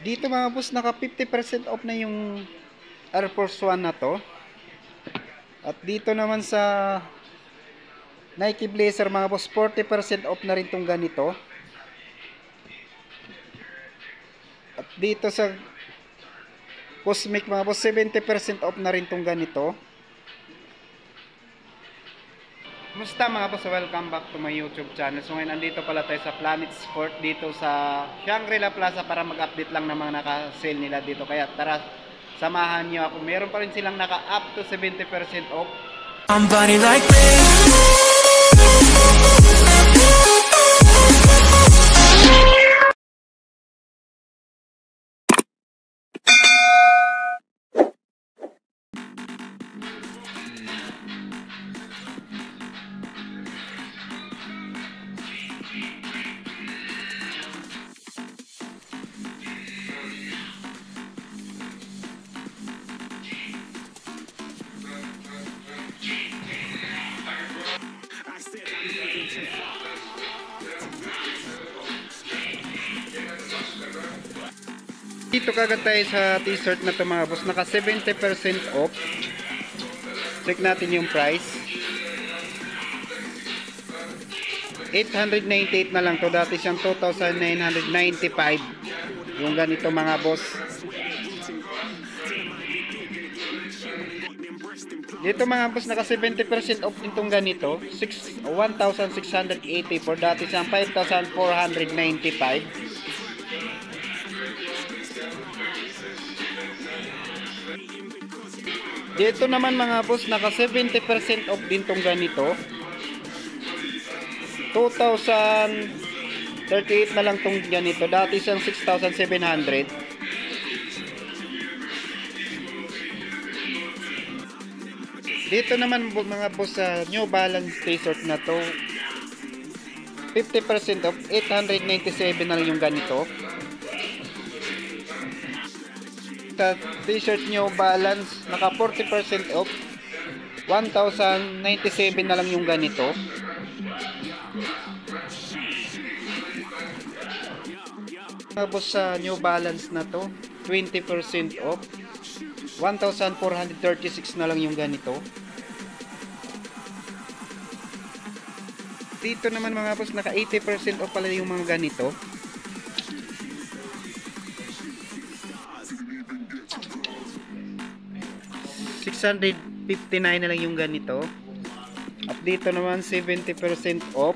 Dito mga boss, naka 50% off na yung Air Force One na to. At dito naman sa Nike Blazer mga boss, 40% off na rin tong ganito. At dito sa Cosmic mga boss, 70% off na rin tong ganito. Kumusta mga boss? Welcome back to my YouTube channel. So ngayon andito pala tayo sa Planet Sport dito sa Shangri-La Plaza para mag-update lang ng mga naka-sale nila dito. Kaya tara, samahan niyo ako. Meron pa rin silang naka up to 70% off. Somebody like me. Dito kagad tayo sa t-shirt na to mga boss, naka 70% off. Check natin yung price. 898 na lang to, dati siyang 2,995 yung ganito mga boss. Dito mga boss, naka 70% off itong ganito, 1,684, dati siyang 5,495. Dito naman mga boss, naka 70% off din tong ganito, 2,038 na lang tong ganito, dati siyang 6,700. Dito naman mga boss sa New Balance t-shirt na to, 50% off, 897 na lang yung ganito. Sa t-shirt New Balance, naka 40% off, 1,097 na lang yung ganito. Tapos sa New Balance na to, 20% off, 1,436 na lang yung ganito. Dito naman mga boss, naka 80% off pala yung mga ganito. $659 na lang yung ganito. At dito naman 70% off,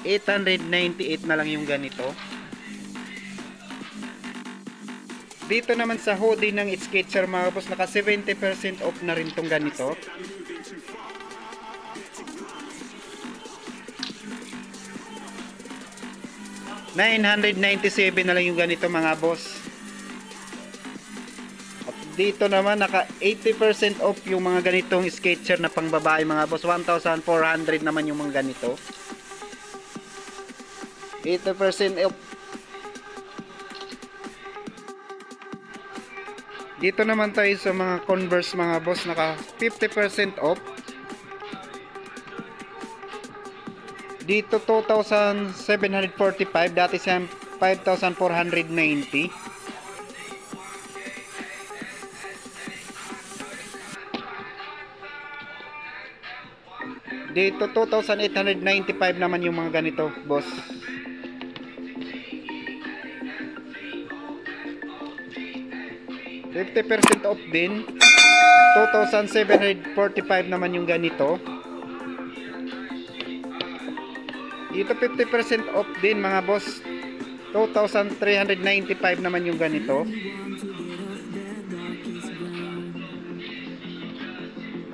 $898 na lang yung ganito. Dito naman sa hoodie ng Skechers mga boss, naka 70% off na rin tong ganito. $997 na lang yung ganito mga boss. At dito naman naka 80% off yung mga ganitong Skechers na pang babae mga boss, 1,400 naman yung mga ganito. 80% off. Dito naman tayo sa mga Converse mga boss, naka 50% off. Dito 2,745, dati siya 5,490. Dito 2,895 naman yung mga ganito boss. $50% off din, 2,745 naman yung ganito. Dito 50% off din mga boss, 2,395 naman yung ganito.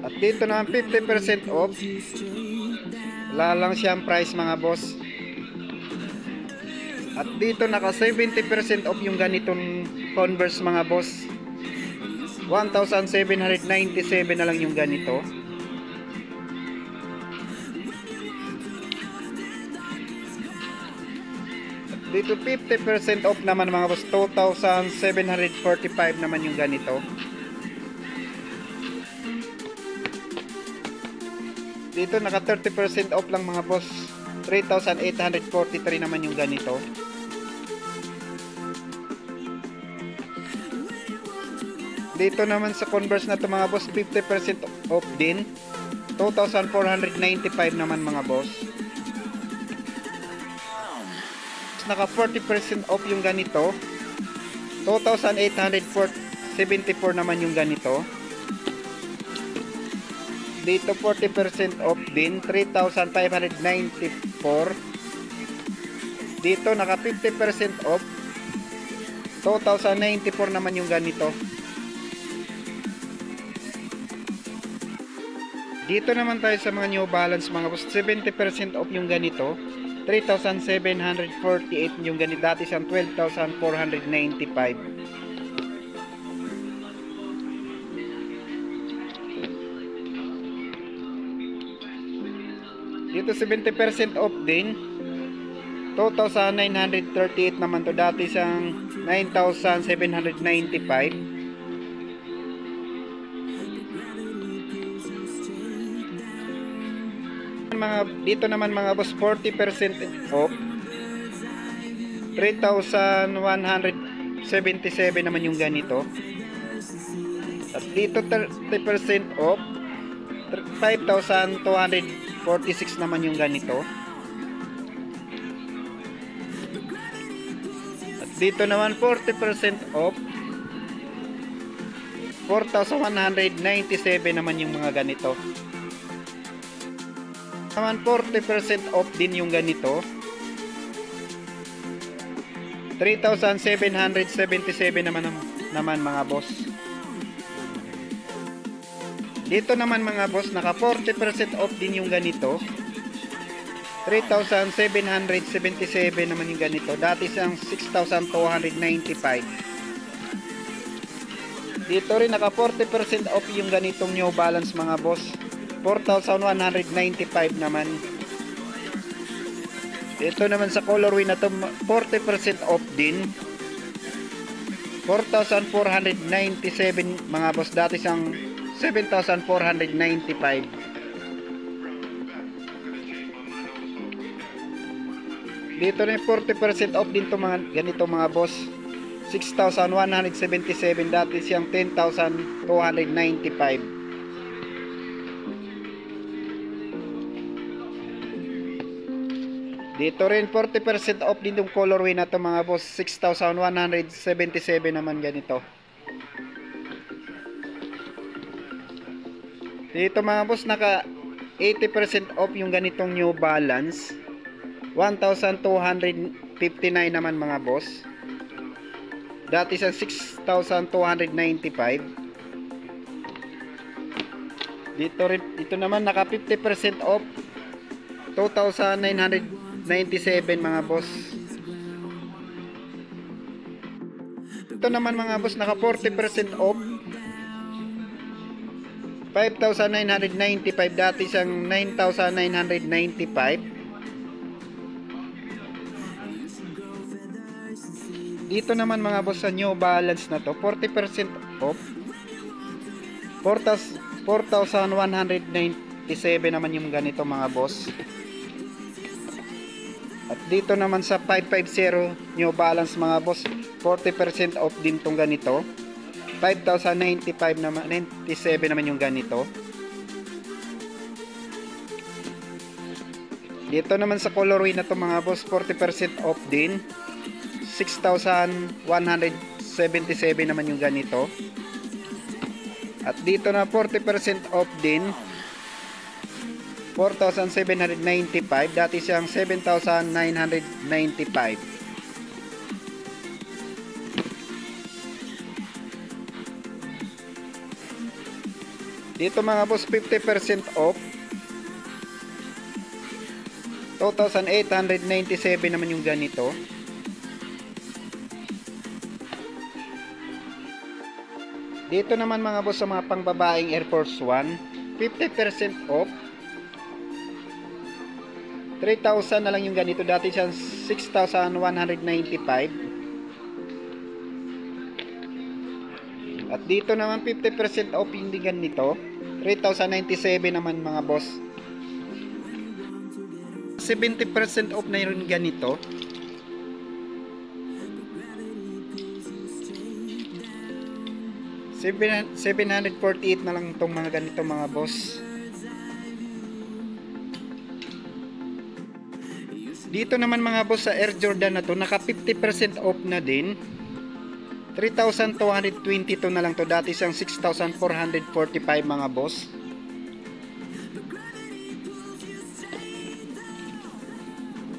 At dito naman 50% off, wala lang siyang price mga boss. At dito naka 70% off yung ganitong Converse mga boss, 1,797 na lang yung ganito. Dito 50% off naman mga boss, 2,745 naman yung ganito. Dito naka 30% off lang mga boss. 3,843 naman yung ganito. Dito naman sa Converse na to mga boss, 50% off din. 2,495 naman mga boss. Naka 40% off yung ganito. 2,874 naman yung ganito. Dito 40% off din, 3,594. Dito naka 50% off, 2,094 naman yung ganito. Dito naman tayo sa mga New Balance mga boss, 70% off yung ganito, 3,748 yung ganito, dati siyang 12,495. Dito 70% off din, 2,938 naman to, dati siyang 9,795. Dito naman mga boss, 40% off, 3,177 naman yung ganito. At dito 30% off, 5,246 naman yung ganito. At dito naman 40% off, 4,197 naman yung mga ganito. Naman 40% off din yung ganito, 3,777 naman mga boss. Dito naman mga boss, naka 40% off din yung ganito, 3,777 naman yung ganito, dati siyang 6,295. Dito rin naka 40% off yung ganitong New Balance mga boss, 4,195 naman. Ito naman sa colorway na to, 40% off din, 4,497 mga boss, dati siyang 7,495. Dito rin 40% off din to mga ganito mga boss, 6,177, dati siyang 10,295. Dito rin 40% off din yung colorway na to mga boss, 6,177 naman ganito. Dito mga boss, naka 80% off yung ganitong New Balance, 1,259 naman mga boss, dati sa 6,295. Dito naman naka 50% off, 2,997 mga boss. Ito naman mga boss, naka 40% off, 5,995, dati siyang 9,995. Dito naman mga boss sa New Balance na to, 40% off, 4,197 naman yung ganito mga boss. At dito naman sa 550 New Balance mga boss, 40% off din tong ganito, 5,095 naman, 97 naman yung ganito. Dito naman sa colorway na to mga boss, 40% off din, 6,177 naman yung ganito. At dito na 40% off din, 4,795, dati siyang 7,995. Dito mga boss, 50% off, 2,897 naman yung ganito. Dito naman mga boss sa mga pangbabaeng Air Force 1, 50% off, 3,000 na lang yung ganito, dati siyang 6,195. At dito naman 50% off yung ganito, 3,097 naman mga boss, 70% off na yung ganito. 748 na lang itong mga ganito mga boss. Dito naman mga boss sa Air Jordan na to, naka 50% off na din. 3,222 na lang to, dati siyang 6,445 mga boss.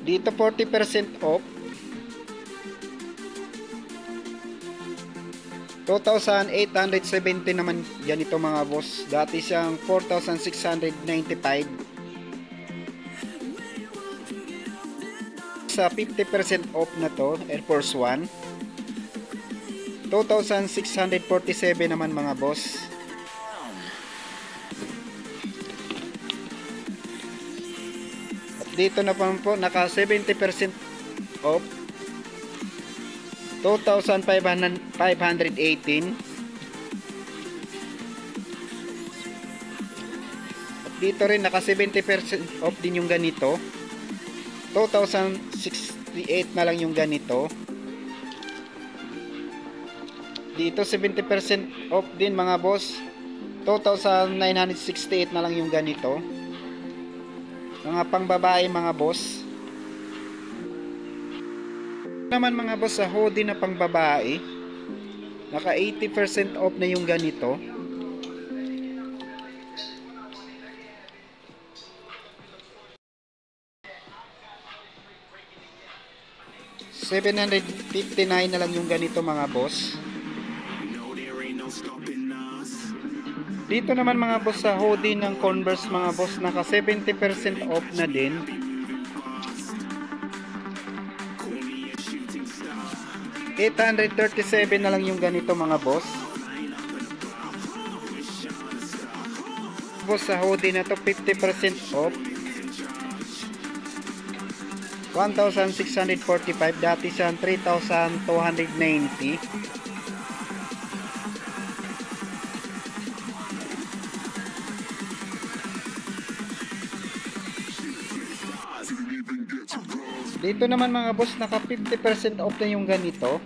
Dito 40% off, 2,870 naman ganito mga boss, dati siyang 4,695. Sa 50% off na to, Air Force One, 2,647 naman mga boss. At dito na po naka 70% off, 2,518. At dito rin naka 70% off din yung ganito, 2,068 na lang yung ganito. Dito 70% off din mga boss, 2,968 na lang yung ganito. Mga pang babae mga boss. Naman mga boss sa hoodie na pang babae, naka 80% off na yung ganito. $759 na lang yung ganito mga boss. Dito naman mga boss sa hoodie ng Converse mga boss, naka 70% off na din. $837 na lang yung ganito mga boss. Boss sa hoodie na to 50% off, 1,645, dati siyang 3,290. Dito naman mga boss, naka 50% off na yung ganito,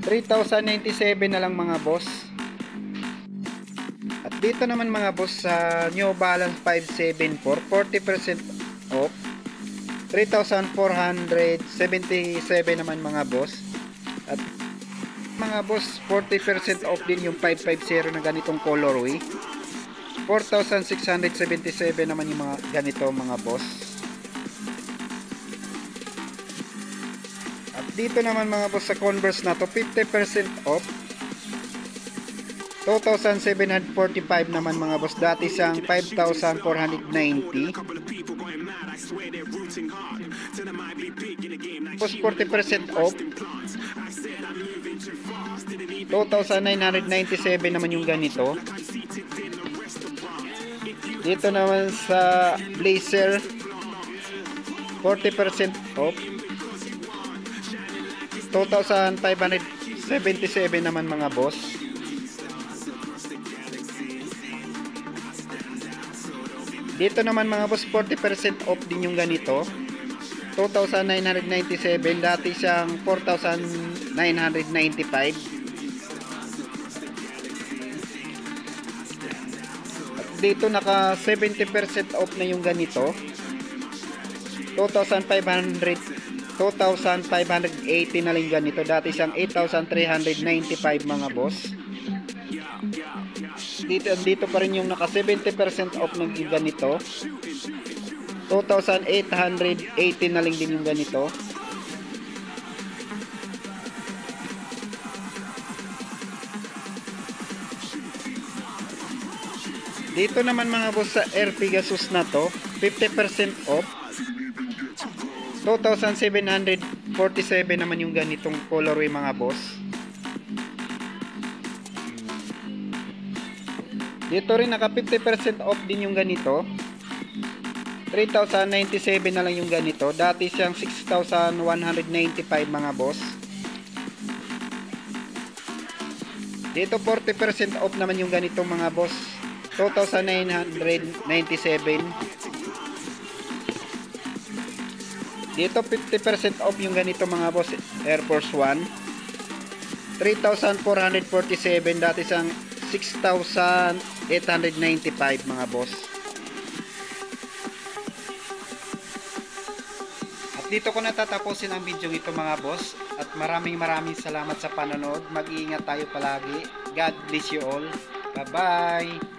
3,097 na lang mga boss. At dito naman mga boss sa New Balance 574, 40% off, 3,477 naman mga boss. At mga boss, 40% off din yung 550 na ganitong colorway, 4,677 naman yung mga ganito mga boss. At dito naman mga boss sa Converse na to, 50% off, 2,745 naman mga boss, dati siyang 5,490. Boss 40% off, 2,997 naman yung ganito. Dito naman sa Blazer, 40% off, 2,577 naman mga boss. Dito naman mga boss, 40% off din yung ganito, 2,997, dati siyang 4,995. Dito naka 70% off na yung ganito, 2,580 na lang ganito, dati siyang 8,395 mga boss. Dito pa rin yung naka 70% off ng ganito, 2,880 na lang din yung ganito. Dito naman mga boss sa Air Pegasus na to, 50% off, 2,747 naman yung ganitong colorway mga boss. Dito rin naka 50% off din yung ganito, 3,097 na lang yung ganito, dati siyang 6,195 mga boss. Dito 40% off naman yung ganitong mga boss, 2,997. Dito 50% off yung ganito mga boss, Air Force One. 3,447, dati sang 6,895 mga boss. At dito ko natatapusin ang video ito mga boss. At maraming salamat sa panonood. Mag-iingat tayo palagi. God bless you all. Bye-bye.